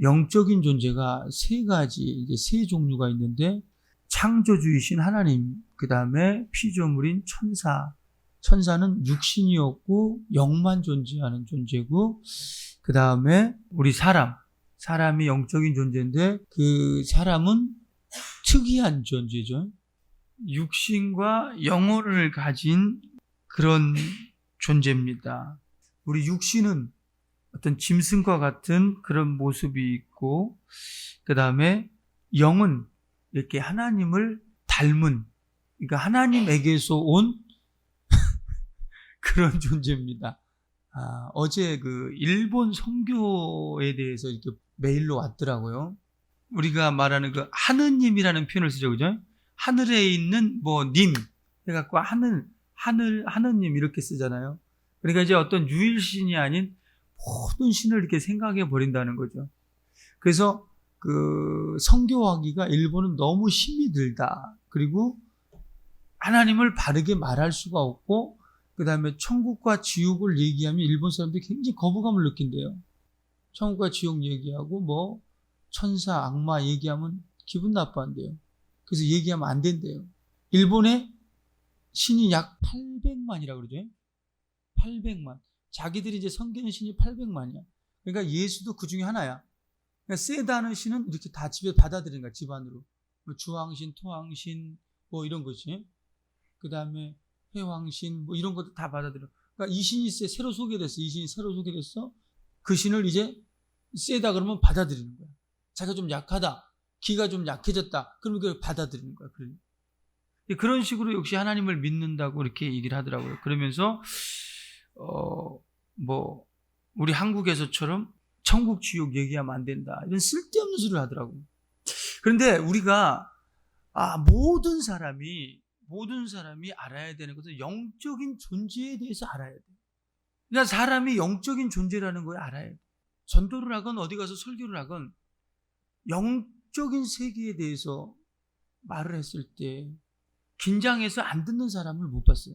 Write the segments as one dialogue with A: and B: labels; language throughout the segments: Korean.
A: 영적인 존재가 세 가지, 이제 세 종류가 있는데, 창조주이신 하나님, 그 다음에 피조물인 천사, 천사는 육신이었고 영만 존재하는 존재고, 그 다음에 우리 사람이 영적인 존재인데 그 사람은 특이한 존재죠. 육신과 영혼을 가진 그런 존재입니다. 우리 육신은 어떤 짐승과 같은 그런 모습이 있고, 그 다음에 영은 이렇게 하나님을 닮은, 그러니까 하나님에게서 온 그런 존재입니다. 어제 그 일본 선교에 대해서 이렇게 메일로 왔더라고요. 우리가 말하는 그 하느님이라는 표현을 쓰죠, 그죠? 하늘에 있는 님 해갖고 하느님 이렇게 쓰잖아요. 그러니까 이제 어떤 유일신이 아닌 모든 신을 이렇게 생각해 버린다는 거죠. 그래서 그 선교하기가 일본은 너무 힘이 들다. 그리고 하나님을 바르게 말할 수가 없고, 그 다음에 천국과 지옥을 얘기하면 일본 사람들이 굉장히 거부감을 느낀대요. 천국과 지옥 얘기하고 천사, 악마 얘기하면 기분 나빠한대요. 그래서 얘기하면 안 된대요. 일본에 신이 약 800만이라고 그러죠. 800만. 자기들이 이제 섬기는 신이 800만이야. 그러니까 예수도 그 중에 하나야. 그러니까 세다는 신은 이렇게 다 집에 받아들이는 거야, 집안으로. 주황신, 토황신, 이런 거지. 그 다음에 해왕신, 이런 것도 다 받아들여. 그러니까 이 신이 새로 소개됐어. 이 신이 새로 소개됐어. 그 신을 이제 세다 그러면 받아들이는 거야. 자기가 좀 약하다. 기가 좀 약해졌다. 그러면 그걸 받아들이는 거야. 그런 식으로 역시 하나님을 믿는다고 이렇게 얘기를 하더라고요. 그러면서, 우리 한국에서처럼 천국, 지옥 얘기하면 안 된다. 이런 쓸데없는 소리를 하더라고요. 그런데 우리가, 모든 사람이 알아야 되는 것은 영적인 존재에 대해서 알아야 돼. 그러니까 사람이 영적인 존재라는 걸 알아야 돼. 전도를 하건 어디 가서 설교를 하건 영적인 세계에 대해서 말을 했을 때 긴장해서 안 듣는 사람을 못 봤어요.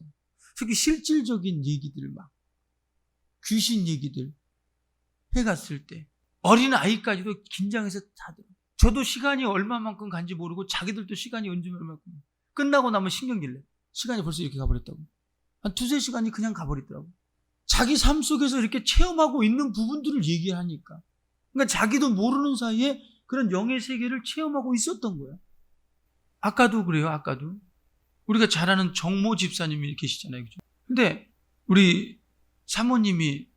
A: 특히 실질적인 얘기들 귀신 얘기들 해갔을 때 어린 아이까지도 긴장해서 다 들어요. 저도 시간이 얼마만큼 간지 모르고 자기들도 시간이 언제 얼마만큼 끝나고 나면 신경질 내. 시간이 벌써 이렇게 가버렸다고. 한 2-3시간이 그냥 가버리더라고. 자기 삶 속에서 이렇게 체험하고 있는 부분들을 얘기하니까. 그러니까 자기도 모르는 사이에 그런 영의 세계를 체험하고 있었던 거야. 아까도 그래요, 아까도. 우리가 잘 아는 정모 집사님이 계시잖아요, 그죠? 근데 우리 사모님이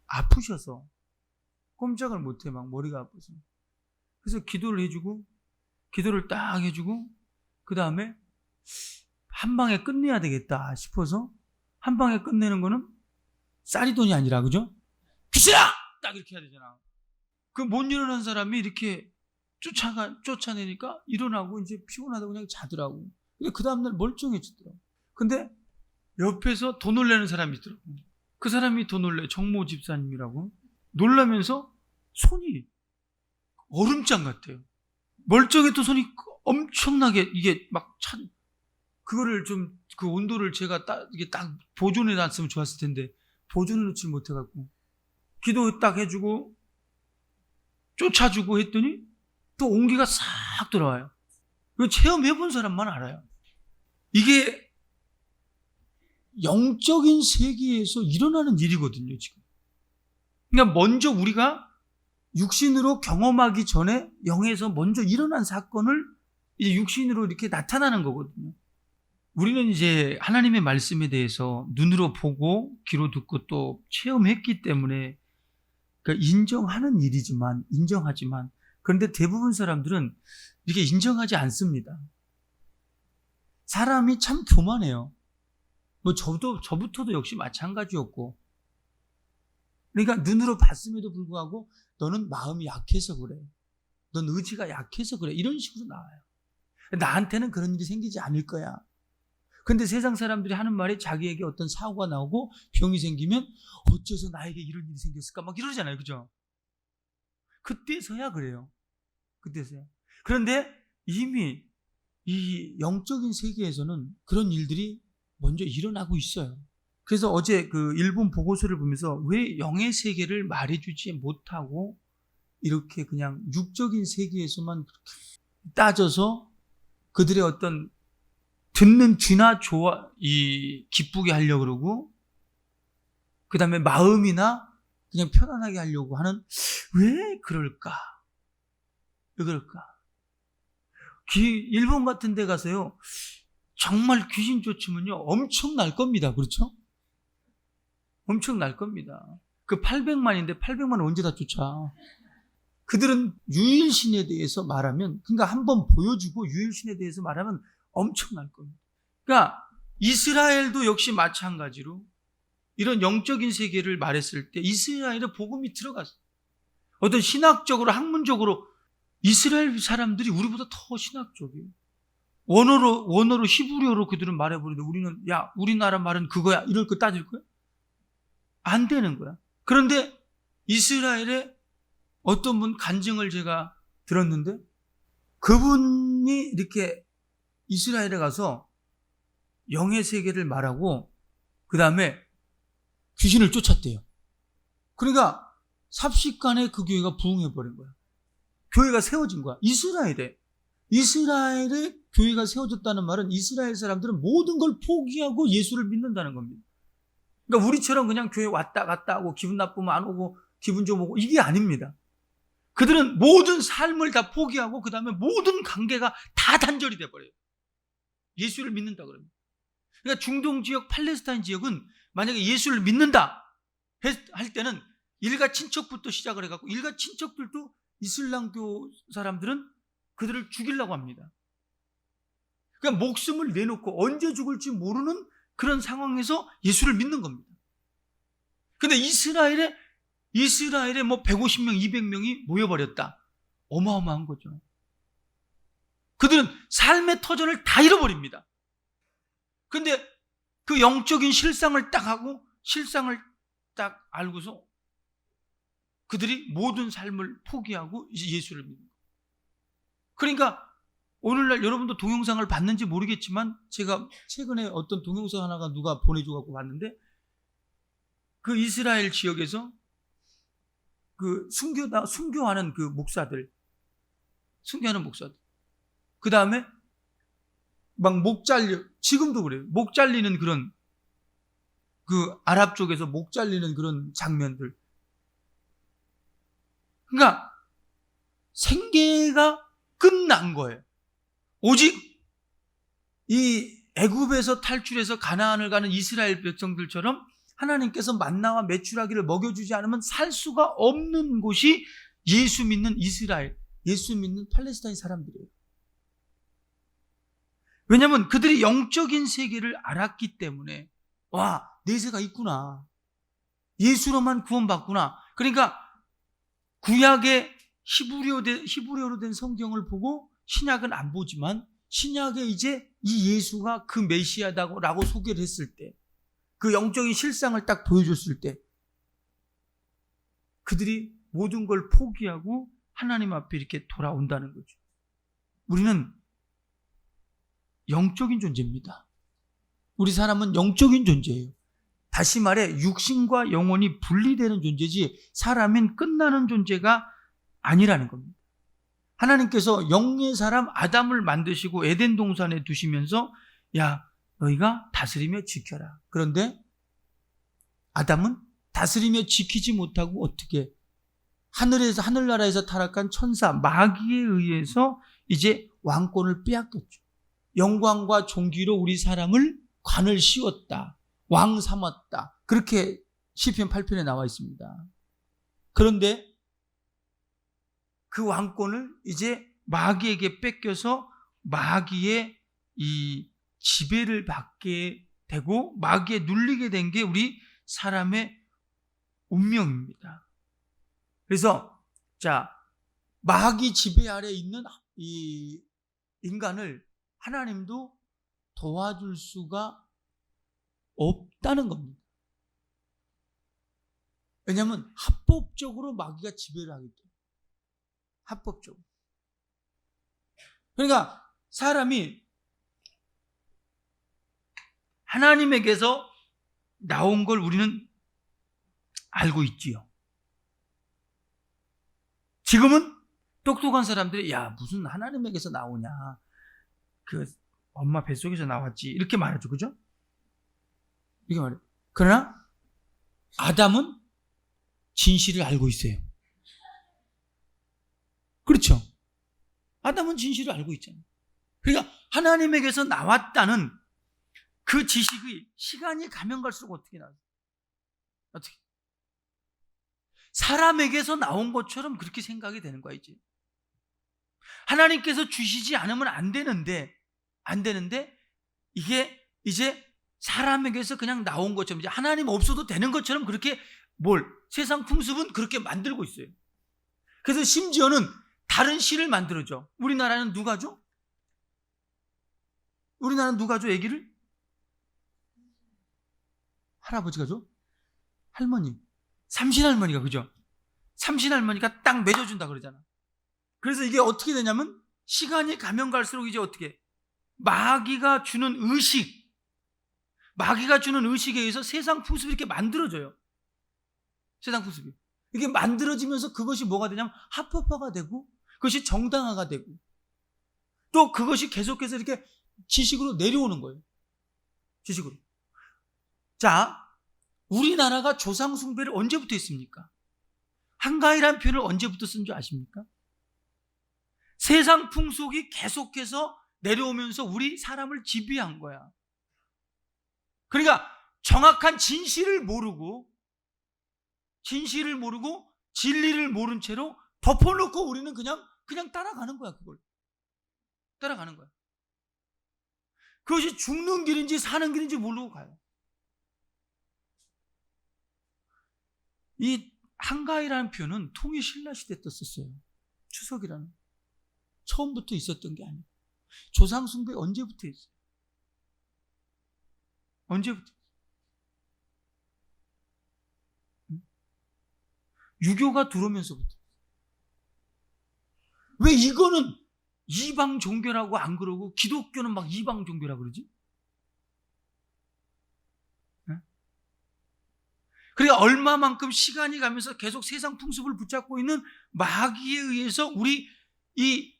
A: 아프셔서 꼼짝을 못해, 머리가 아파서. 그래서 기도를 딱 해주고, 그 다음에 한 방에 끝내야 되겠다 싶어서, 한 방에 끝내는 거는 쌀이돈이 아니라, 그죠? 귀신아! 딱 이렇게 해야 되잖아. 그 못 일어난 사람이 이렇게 쫓아내니까 일어나고 이제 피곤하다고 그냥 자더라고. 근데 그 다음날 멀쩡해지더라고. 근데 옆에서 더 놀라는 사람이 있더라고. 그 사람이 더 놀래. 정모 집사님이라고. 놀라면서 손이 얼음장 같아요. 멀쩡했던 손이 엄청나게 이게 그거를 좀 그 온도를 제가 이게 딱 보존해 놨으면 좋았을 텐데 보존해 놓지 못해갖고 기도 딱 해주고 쫓아주고 했더니 또 온기가 싹 돌아와요. 이거 체험해본 사람만 알아요. 이게 영적인 세계에서 일어나는 일이거든요, 지금. 그러니까 먼저 우리가 육신으로 경험하기 전에 영에서 먼저 일어난 사건을 이제 육신으로 이렇게 나타나는 거거든요. 우리는 이제 하나님의 말씀에 대해서 눈으로 보고 귀로 듣고 또 체험했기 때문에 그러니까 인정하지만 그런데 대부분 사람들은 이렇게 인정하지 않습니다. 사람이 참 교만해요. 저부터도 역시 마찬가지였고. 그러니까 눈으로 봤음에도 불구하고 너는 마음이 약해서 그래. 넌 의지가 약해서 그래. 이런 식으로 나와요. 나한테는 그런 일이 생기지 않을 거야. 근데 세상 사람들이 하는 말이 자기에게 어떤 사고가 나오고 병이 생기면 어째서 나에게 이런 일이 생겼을까 막 이러잖아요. 그죠? 그때서야 그래요. 그때서야. 그런데 이미 이 영적인 세계에서는 그런 일들이 먼저 일어나고 있어요. 그래서 어제 그 일본 보고서를 보면서 왜 영의 세계를 말해주지 못하고 이렇게 그냥 육적인 세계에서만 따져서 그들의 어떤 듣는 귀나 기쁘게 하려고 그러고, 그 다음에 마음이나 그냥 편안하게 하려고 하는, 왜 그럴까? 왜 그럴까? 일본 같은 데 가서요, 정말 귀신 쫓으면요, 엄청 날 겁니다. 그렇죠? 엄청 날 겁니다. 그 800만인데 800만 언제 다 쫓아? 그들은 유일신에 대해서 말하면, 그러니까 한번 보여주고 유일신에 대해서 말하면 엄청 날 겁니다. 그러니까 이스라엘도 역시 마찬가지로 이런 영적인 세계를 말했을 때 이스라엘의 복음이 들어갔어요. 어떤 신학적으로, 학문적으로 이스라엘 사람들이 우리보다 더 신학적이에요. 원어로 히브리어로 그들은 말해버리는데 우리는, 야, 우리나라 말은 그거야, 이럴 거 따질 거야? 안 되는 거야. 그런데 이스라엘의 어떤 분 간증을 제가 들었는데, 그분이 이렇게 이스라엘에 가서 영의 세계를 말하고 그 다음에 귀신을 쫓았대요. 그러니까 삽시간에 그 교회가 부흥해버린 거야. 교회가 세워진 거야. 이스라엘에 교회가 세워졌다는 말은 이스라엘 사람들은 모든 걸 포기하고 예수를 믿는다는 겁니다. 그러니까 우리처럼 그냥 교회 왔다 갔다 하고 기분 나쁘면 안 오고 기분 좀 오고 이게 아닙니다. 그들은 모든 삶을 다 포기하고 그 다음에 모든 관계가 다 단절이 돼버려요. 예수를 믿는다 그럽니다. 그러니까 중동 지역, 팔레스타인 지역은 만약에 예수를 믿는다 할 때는 일가 친척부터 시작을 해갖고 일가 친척들도 이슬람교 사람들은 그들을 죽이려고 합니다. 그러니까 목숨을 내놓고 언제 죽을지 모르는 그런 상황에서 예수를 믿는 겁니다. 근데 이스라엘에 뭐 150명, 200명이 모여버렸다. 어마어마한 거죠. 그들은 삶의 터전을 다 잃어버립니다. 근데 그 영적인 실상을 딱 하고 실상을 딱 알고서 그들이 모든 삶을 포기하고 이제 예수를 믿는 거예요. 그러니까 오늘날 여러분도 동영상을 봤는지 모르겠지만 제가 최근에 어떤 동영상 하나가 누가 보내줘갖고 봤는데, 그 이스라엘 지역에서 그 순교하는 그 목사들, 그 다음에 막 지금도 그래요. 목 잘리는 그런, 그 아랍 쪽에서 목 잘리는 그런 장면들. 그러니까 생계가 끝난 거예요. 오직 이 애굽에서 탈출해서 가나안을 가는 이스라엘 백성들처럼 하나님께서 만나와 메추라기를 먹여주지 않으면 살 수가 없는 곳이 예수 믿는 이스라엘, 예수 믿는 팔레스타인 사람들이에요. 왜냐하면 그들이 영적인 세계를 알았기 때문에, 와, 내세가 있구나, 예수로만 구원받구나. 그러니까 구약의 히브리어로 된 성경을 보고 신약은 안 보지만 신약에 이제 이 예수가 그 메시아다라고 소개를 했을 때, 그 영적인 실상을 딱 보여줬을 때 그들이 모든 걸 포기하고 하나님 앞에 이렇게 돌아온다는 거죠. 우리는 영적인 존재입니다. 우리 사람은 영적인 존재예요. 다시 말해 육신과 영혼이 분리되는 존재지 사람은 끝나는 존재가 아니라는 겁니다. 하나님께서 영의 사람 아담을 만드시고 에덴 동산에 두시면서, 야, 너희가 다스리며 지켜라. 그런데 아담은 다스리며 지키지 못하고 어떻게 하늘나라에서 타락한 천사 마귀에 의해서 이제 왕권을 빼앗겼죠. 영광과 존귀로 우리 사람을 관을 씌웠다, 왕 삼았다, 그렇게 시편 8편에 나와 있습니다. 그런데 그 왕권을 이제 마귀에게 뺏겨서 마귀의 이 지배를 받게 되고 마귀에 눌리게 된 게 우리 사람의 운명입니다. 그래서 마귀 지배 아래 있는 이 인간을 하나님도 도와줄 수가 없다는 겁니다. 왜냐하면 합법적으로 마귀가 지배를 하기 때문에. 합법적으로. 그러니까 사람이 하나님에게서 나온 걸 우리는 알고 있지요. 지금은 똑똑한 사람들이 야 무슨 하나님에게서 나오냐, 그 엄마 뱃속에서 나왔지 이렇게 말하죠. 그죠? 이렇게 말해요. 그러나 아담은 진실을 알고 있어요. 그렇죠? 아담은 진실을 알고 있잖아요. 그러니까 하나님에게서 나왔다는 그 지식이 시간이 가면 갈수록 어떻게 나와요? 어떻게? 사람에게서 나온 것처럼 그렇게 생각이 되는 거야, 이제. 하나님께서 주시지 않으면 안 되는데, 이게 이제 사람에게서 그냥 나온 것처럼, 이제 하나님 없어도 되는 것처럼 그렇게 세상 풍습은 그렇게 만들고 있어요. 그래서 심지어는 다른 신을 만들어줘. 우리나라는 누가 줘? 애기를? 할아버지가 줘? 할머니. 삼신할머니가, 그죠? 삼신할머니가 딱 맺어준다 그러잖아. 그래서 이게 어떻게 되냐면 시간이 가면 갈수록 이제 어떻게 마귀가 주는 의식에 의해서 세상 풍습이 이렇게 만들어져요. 세상 풍습이. 이게 만들어지면서 그것이 뭐가 되냐면 합법화가 되고 그것이 정당화가 되고 또 그것이 계속해서 이렇게 지식으로 내려오는 거예요. 지식으로. 자, 우리나라가 조상 숭배를 언제부터 했습니까? 한가위라는 표현을 언제부터 쓴 줄 아십니까? 세상 풍속이 계속해서 내려오면서 우리 사람을 지배한 거야. 그러니까 정확한 진실을 모르고 진리를 모른 채로 덮어놓고 우리는 그냥 따라가는 거야. 그걸 따라가는 거야. 그것이 죽는 길인지 사는 길인지 모르고 가요. 이 한가위라는 표현은 통일신라시대 때 썼어요. 추석이라는. 처음부터 있었던 게 아니에요. 조상숭배 언제부터 했어요? 언제부터? 유교가 들어오면서부터. 왜 이거는 이방 종교라고 안 그러고 기독교는 막 이방 종교라고 그러지? 그러니까 얼마만큼 시간이 가면서 계속 세상 풍습을 붙잡고 있는 마귀에 의해서 우리 이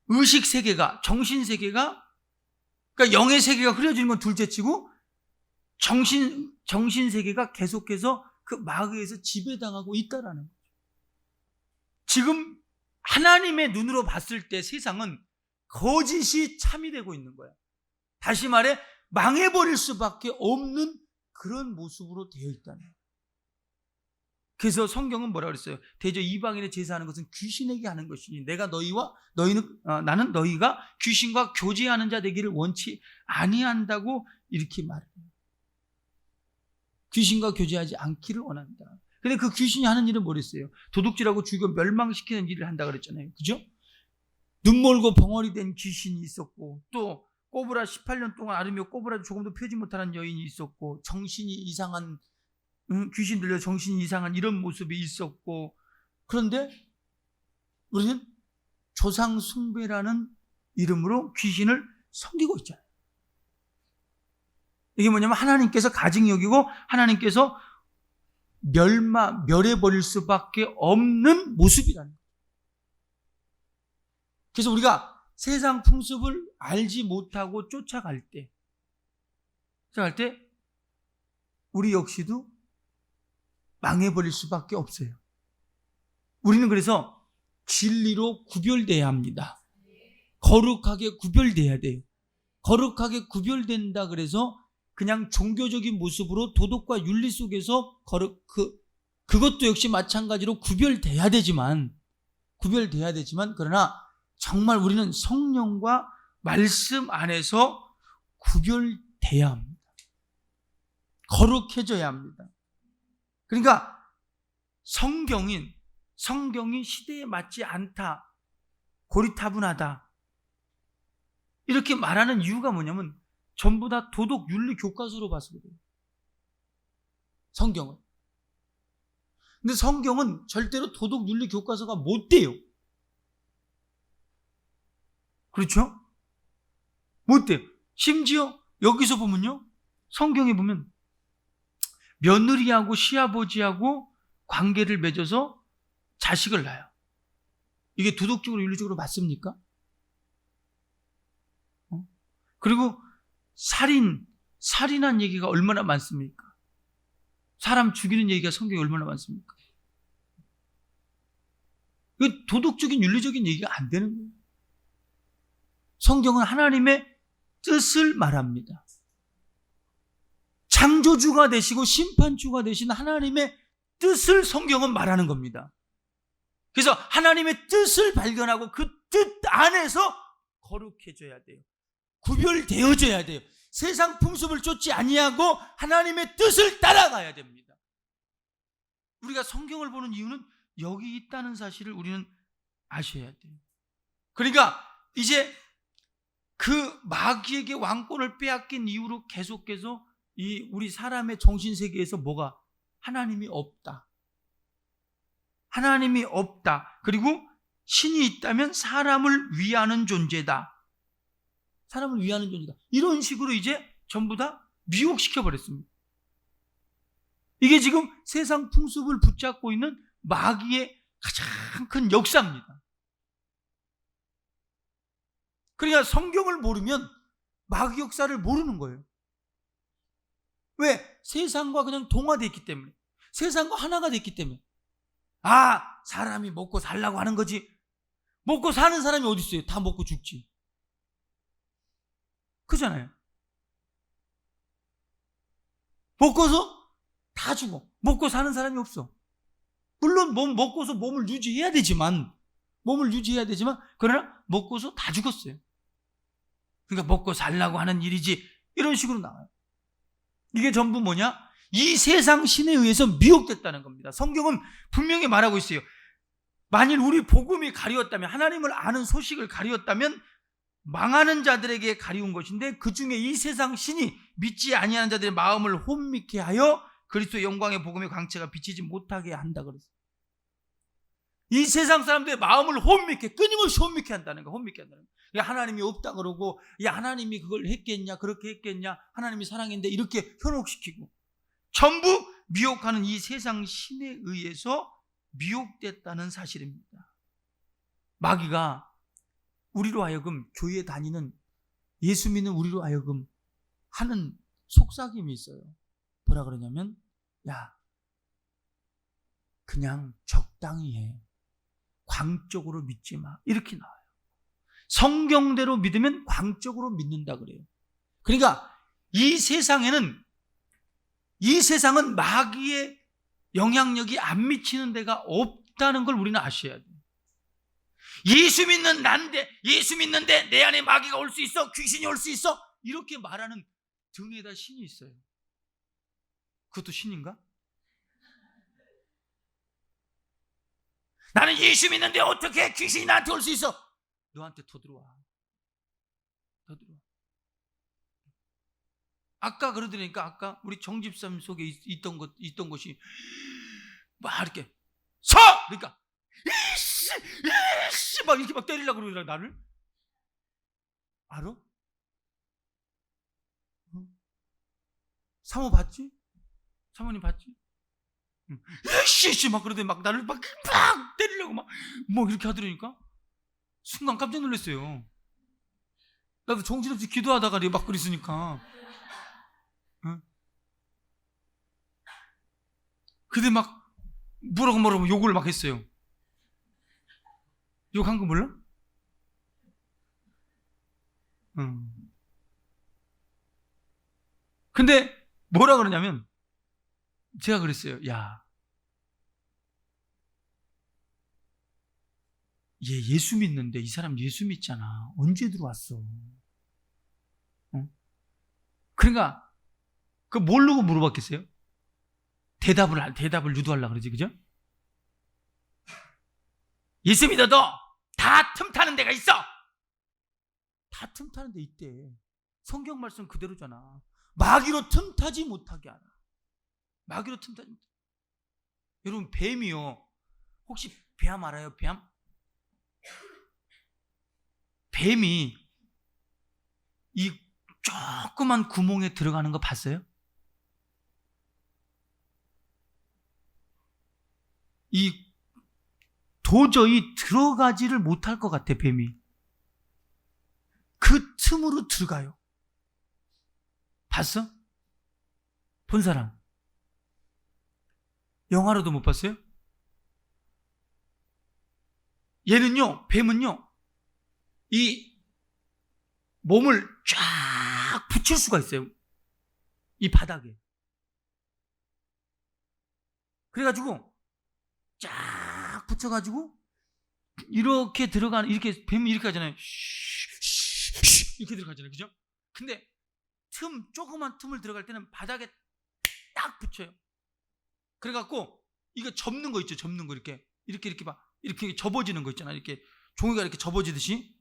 A: 의식 세계가, 정신 세계가, 그러니까 영의 세계가 흐려지는 건 둘째치고 정신 세계가 계속해서 그 마귀에 의해서 지배당하고 있다라는 거죠. 지금 하나님의 눈으로 봤을 때 세상은 거짓이 참이 되고 있는 거야. 다시 말해 망해버릴 수밖에 없는 그런 모습으로 되어 있다는 거야. 그래서 성경은 뭐라 그랬어요? 대저 이방인의 제사하는 것은 귀신에게 하는 것이니 나는 너희가 귀신과 교제하는 자 되기를 원치 아니한다고 이렇게 말해요. 귀신과 교제하지 않기를 원한다. 근데 그 귀신이 하는 일은 뭐랬어요? 도둑질하고 죽여 멸망시키는 일을 한다 그랬잖아요. 그죠? 눈 멀고 벙어리 된 귀신이 있었고 또 꼬부라 18년 동안 앓으며 꼬부라도 조금도 펴지 못하는 여인이 있었고 정신이 이상한 귀신 들려 정신이 이상한 이런 모습이 있었고 그런데 우리는 조상 숭배라는 이름으로 귀신을 섬기고 있잖아요. 이게 뭐냐면 하나님께서 가증히 여기고 하나님께서 멸해버릴 수밖에 없는 모습이라는 거예요. 그래서 우리가 세상 풍습을 알지 못하고 쫓아갈 때 우리 역시도 망해버릴 수밖에 없어요. 우리는 그래서 진리로 구별돼야 합니다. 거룩하게 구별돼야 돼요. 거룩하게 구별된다 그래서 그냥 종교적인 모습으로 도덕과 윤리 속에서 그것도 역시 마찬가지로 구별돼야 되지만 그러나 정말 우리는 성령과 말씀 안에서 구별돼야 합니다. 거룩해져야 합니다. 그러니까 성경이 시대에 맞지 않다, 고리타분하다 이렇게 말하는 이유가 뭐냐면 전부 다 도덕 윤리 교과서로 봐서 그래요. 성경은. 근데 성경은 절대로 도덕 윤리 교과서가 못 돼요. 그렇죠? 못 돼요. 심지어 여기서 보면요, 성경에 보면 며느리하고 시아버지하고 관계를 맺어서 자식을 낳아요. 이게 도덕적으로 윤리적으로 맞습니까? 그리고 살인한 얘기가 얼마나 많습니까? 사람 죽이는 얘기가 성경에 얼마나 많습니까? 그 도덕적인 윤리적인 얘기가 안 되는 거예요. 성경은 하나님의 뜻을 말합니다. 창조주가 되시고 심판주가 되신 하나님의 뜻을 성경은 말하는 겁니다. 그래서 하나님의 뜻을 발견하고 그 뜻 안에서 거룩해져야 돼요. 구별되어져야 돼요. 세상 풍습을 쫓지 아니하고 하나님의 뜻을 따라가야 됩니다. 우리가 성경을 보는 이유는 여기 있다는 사실을 우리는 아셔야 돼요. 그러니까 이제 그 마귀에게 왕권을 빼앗긴 이후로 계속해서 이 우리 사람의 정신세계에서 뭐가 하나님이 없다. 하나님이 없다. 그리고 신이 있다면 사람을 위하는 존재다. 사람을 위하는 존재다. 이런 식으로 이제 전부 다 미혹시켜버렸습니다. 이게 지금 세상 풍습을 붙잡고 있는 마귀의 가장 큰 역사입니다. 그러니까 성경을 모르면 마귀 역사를 모르는 거예요. 왜? 세상과 그냥 동화되어 있기 때문에. 세상과 하나가 됐기 때문에. 아, 사람이 먹고 살라고 하는 거지. 먹고 사는 사람이 어디 있어요? 다 먹고 죽지. 그잖아요. 먹고서 다 죽어. 먹고 사는 사람이 없어. 물론 먹고서 몸을 유지해야 되지만 그러나 먹고서 다 죽었어요. 그러니까 먹고 살라고 하는 일이지 이런 식으로 나와요. 이게 전부 뭐냐? 이 세상 신에 의해서 미혹됐다는 겁니다. 성경은 분명히 말하고 있어요. 만일 우리 복음이 가리웠다면, 하나님을 아는 소식을 가리웠다면 망하는 자들에게 가리운 것인데 그 중에 이 세상 신이 믿지 아니하는 자들의 마음을 혼미케 하여 그리스도의 영광의 복음의 광채가 비치지 못하게 한다 그랬어요. 이 세상 사람들의 마음을 끊임없이 혼미케 한다는 거예요. 혼미케 한다는 거예요. 야, 하나님이 없다 그러고, 야, 하나님이 그걸 했겠냐, 그렇게 했겠냐, 하나님이 사랑인데 이렇게 현혹시키고 전부 미혹하는 이 세상 신에 의해서 미혹됐다는 사실입니다. 마귀가 우리로 하여금, 교회에 다니는 예수 믿는 우리로 하여금 하는 속삭임이 있어요. 뭐라 그러냐면, 야, 그냥 적당히 해. 광적으로 믿지 마. 이렇게 나와요. 성경대로 믿으면 광적으로 믿는다 그래요. 그러니까 이 세상은 마귀의 영향력이 안 미치는 데가 없다는 걸 우리는 아셔야 돼요. 예수 믿는 난데, 예수 믿는데 내 안에 마귀가 올 수 있어, 귀신이 올 수 있어, 이렇게 말하는 등에다 신이 있어요. 그것도 신인가? 나는 예수 믿는데 어떻게 귀신이 나한테 올 수 있어? 너한테 더 들어와. 아까 그러더니까, 아까 우리 정집사님 속에 있던 것이 막 이렇게 서! 그러니까 이씨 막 이렇게 막 때리려고 그러더라. 나를 알아? 사모 봤지? 사모님 봤지? 이씨 막 그러더니 막 나를 막 때리려고 막 이렇게 하더라니까 순간 깜짝 놀랐어요. 나도 정신없이 기도하다가 막 그랬으니까. 근데 막 뭐라고 욕을 막 했어요. 욕한 거 몰라? 근데 뭐라 그러냐면 제가 그랬어요. 야, 얘 예수 믿는데 이 사람 예수 믿잖아. 언제 들어왔어? 그러니까 그 모르고 물어봤겠어요? 대답을 유도하려고 그러지, 그죠? 예수 믿어도 다 틈타는 데가 있어. 다 틈타는 데 있대. 성경 말씀 그대로잖아. 마귀로 틈타지 못하게 하라. 마귀로 틈타지 못하게. 여러분, 뱀이요. 혹시 뱀 알아요? 뱀이 이 조그만 구멍에 들어가는 거 봤어요? 이 도저히 들어가지를 못할 것 같아, 뱀이. 그 틈으로 들어가요. 봤어? 본 사람? 영화로도 못 봤어요? 얘는요, 뱀은요, 이 몸을 쫙 붙일 수가 있어요. 이 바닥에. 그래가지고 쫙 붙여가지고 이렇게 들어가는, 이렇게 뱀이 이렇게 하잖아요. 이렇게 들어가잖아요, 그죠? 근데 조그만 틈을 들어갈 때는 바닥에 딱 붙여요. 그래갖고 이거 접는 거 있죠, 접는 거 이렇게 이렇게 접어지는 거 있잖아요. 이렇게 종이가 이렇게 접어지듯이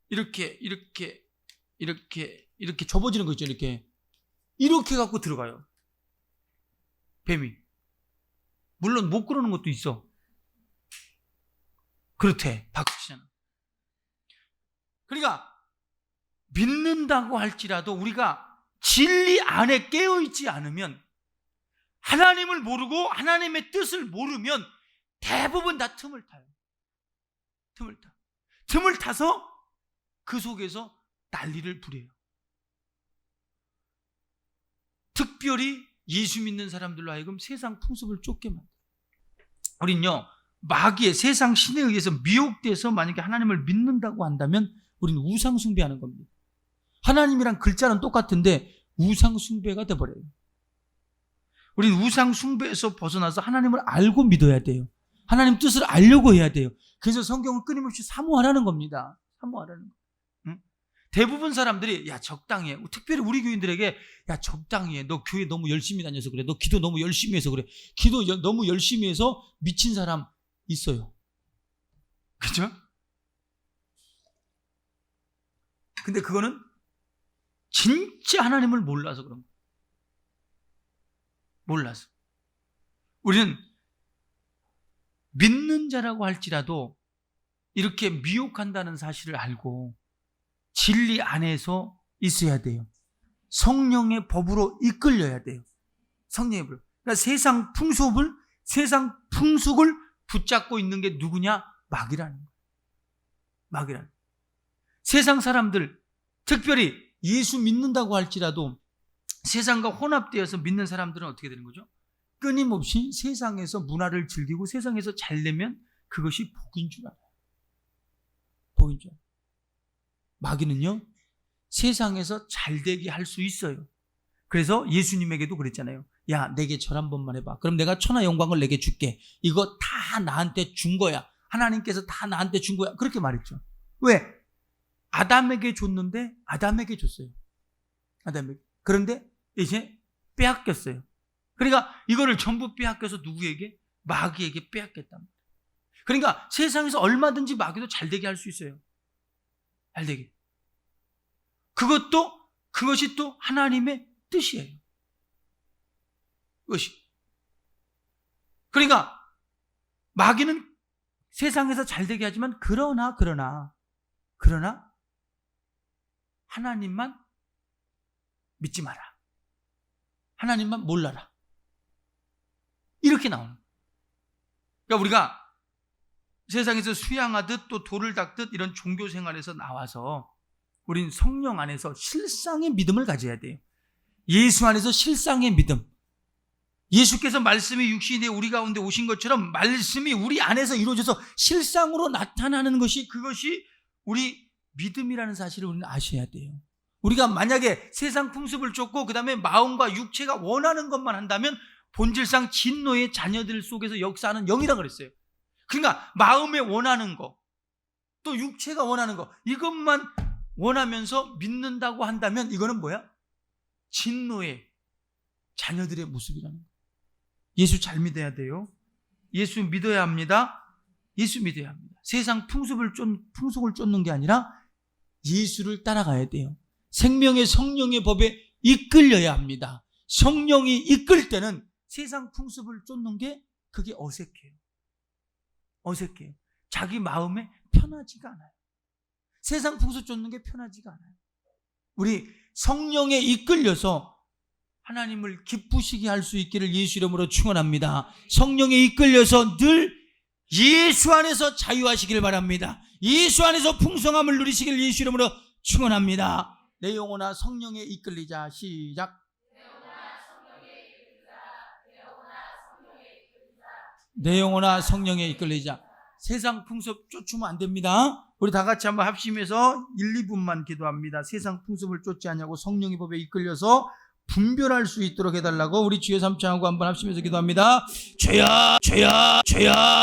A: 이렇게 접어지는 거 있죠, 이렇게 갖고 들어가요, 뱀이. 물론 못 그러는 것도 있어. 그렇대, 박수치잖아. 그러니까 믿는다고 할지라도 우리가 진리 안에 깨어있지 않으면, 하나님을 모르고 하나님의 뜻을 모르면 대부분 다 틈을 타요. 틈을 타서 그 속에서 난리를 부려요. 특별히 예수 믿는 사람들로 하여금 세상 풍습을 쫓게 만들어요. 우린요, 마귀의 세상 신에 의해서 미혹돼서 만약에 하나님을 믿는다고 한다면 우리는 우상 숭배하는 겁니다. 하나님이랑 글자는 똑같은데 우상 숭배가 돼버려요. 우리는 우상 숭배에서 벗어나서 하나님을 알고 믿어야 돼요. 하나님 뜻을 알려고 해야 돼요. 그래서 성경은 끊임없이 사모하라는 겁니다. 사모하라는 거. 응? 대부분 사람들이 야, 적당히 해. 특별히 우리 교인들에게 야, 적당히 해. 너 교회 너무 열심히 다녀서 그래. 너 기도 너무 열심히 해서 그래. 기도 너무 열심히 해서 미친 사람 있어요. 그죠? 근데 그거는 진짜 하나님을 몰라서 그런 거예요. 몰라서. 우리는 믿는 자라고 할지라도 이렇게 미혹한다는 사실을 알고 진리 안에서 있어야 돼요. 성령의 법으로 이끌려야 돼요. 성령의 법으로. 그러니까 세상 풍속을 붙잡고 있는 게 누구냐? 마귀라는 거예요. 마귀라는. 세상 사람들, 특별히 예수 믿는다고 할지라도 세상과 혼합되어서 믿는 사람들은 어떻게 되는 거죠? 끊임없이 세상에서 문화를 즐기고 세상에서 잘 되면 그것이 복인 줄 알아요. 복인 줄 알아요. 마귀는요, 세상에서 잘 되게 할 수 있어요. 그래서 예수님에게도 그랬잖아요. 야, 내게 절 한 번만 해봐. 그럼 내가 천하 영광을 내게 줄게. 이거 다 나한테 준 거야. 하나님께서 다 나한테 준 거야. 그렇게 말했죠. 왜? 아담에게 줬는데 아담에게 줬어요. 아담에게. 그런데 이제 빼앗겼어요. 그러니까 이거를 전부 빼앗겨서 누구에게? 마귀에게 빼앗겼단 말이에요. 그러니까 세상에서 얼마든지 마귀도 잘되게 할 수 있어요. 잘되게. 그것이 또 하나님의 뜻이에요. 그것이. 그러니까 마귀는 세상에서 잘되게 하지만 그러나 하나님만 믿지 마라. 하나님만 몰라라. 이렇게 나오는 거예요. 그러니까 우리가 세상에서 수양하듯 또 돌을 닦듯 이런 종교 생활에서 나와서 우린 성령 안에서 실상의 믿음을 가져야 돼요. 예수 안에서 실상의 믿음. 예수께서 말씀이 육신이 되어 우리 가운데 오신 것처럼 말씀이 우리 안에서 이루어져서 실상으로 나타나는 것이, 그것이 우리 믿음이라는 사실을 우리는 아셔야 돼요. 우리가 만약에 세상 풍습을 쫓고 그 다음에 마음과 육체가 원하는 것만 한다면 본질상 진노의 자녀들 속에서 역사하는 영이라고 그랬어요. 그러니까 마음에 원하는 거, 또 육체가 원하는 거, 이것만 원하면서 믿는다고 한다면 이거는 뭐야? 진노의 자녀들의 모습이라는 거예요. 예수 잘 믿어야 돼요. 예수 믿어야 합니다. 예수 믿어야 합니다. 세상 풍속을 쫓는 게 아니라 예수를 따라가야 돼요. 생명의 성령의 법에 이끌려야 합니다. 성령이 이끌 때는 세상 풍습을 쫓는 게 그게 어색해요. 자기 마음에 편하지가 않아요. 세상 풍습 쫓는 게 편하지가 않아요. 우리 성령에 이끌려서 하나님을 기쁘시게 할 수 있기를 예수 이름으로 축원합니다. 성령에 이끌려서 늘 예수 안에서 자유하시길 바랍니다. 예수 안에서 풍성함을 누리시길 예수 이름으로 축원합니다. 내 영혼아 성령에 이끌리자. 시작. 내 영혼아 성령에 이끌리자. 세상 풍습 쫓으면 안 됩니다. 우리 다 같이 한번 합심해서 1, 2분만 기도합니다. 세상 풍습을 쫓지 않냐고 성령의 법에 이끌려서 분별할 수 있도록 해달라고 우리 주여 삼창하고 한번 합심해서 기도합니다. 죄야 죄야 죄야